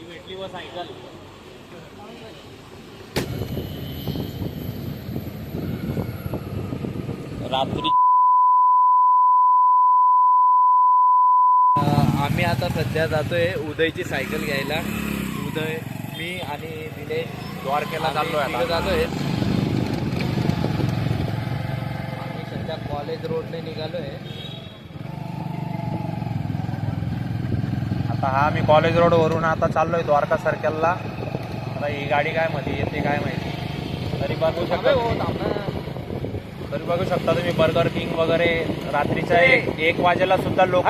भेटली व सायकल रात्री आम्ही आता सध्या जातोय उदयची सायकल घ्यायला. उदय, मी आणि दिनेश द्वारकेला जातोय. जातोय आम्ही सध्या कॉलेज रोडने निघालोय. आता हा मी कॉलेज रोड वरून आता चाललोय द्वारका सर्कलला. आता ही गाडी काय मध्ये येते काय माहिती. तरी बघू शकता तुम्ही बर्गर किंग वगैरे रात्रीच्या 1 वाजेला सुद्धा लोक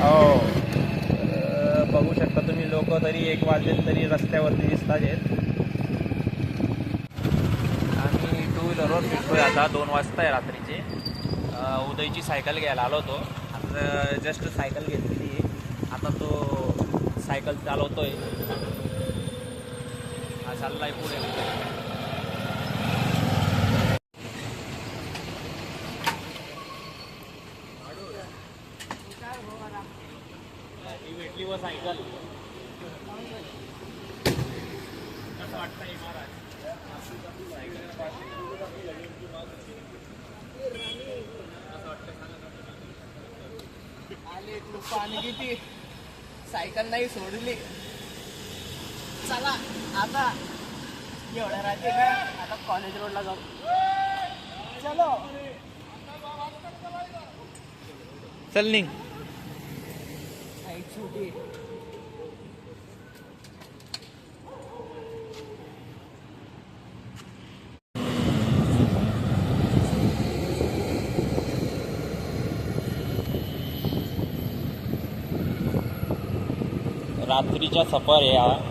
हो बघू शकता तुम्ही लोक तरी 1 वाजले तरी रस्त्यावरती दिसतात. आम्ही 2 व्हीलरवर फिरतोय आता. 2 वाजता आहे रात्रीचे. उदयची सायकल घ्यायला आलो होतो. आता जस्ट सायकल घेतलेली. आता तो सायकल चालवतोय. हा चाललाय पुढे. भेटली व सायकल कसं वाटतंय महाराज. आले पाणी किती सायकल नाही सोडली. चला आता एवढ्या रात्री का आता कॉलेज रोडला जाऊ. चलो चल निघ. छोटी रात्रीचा सफर आहे हा.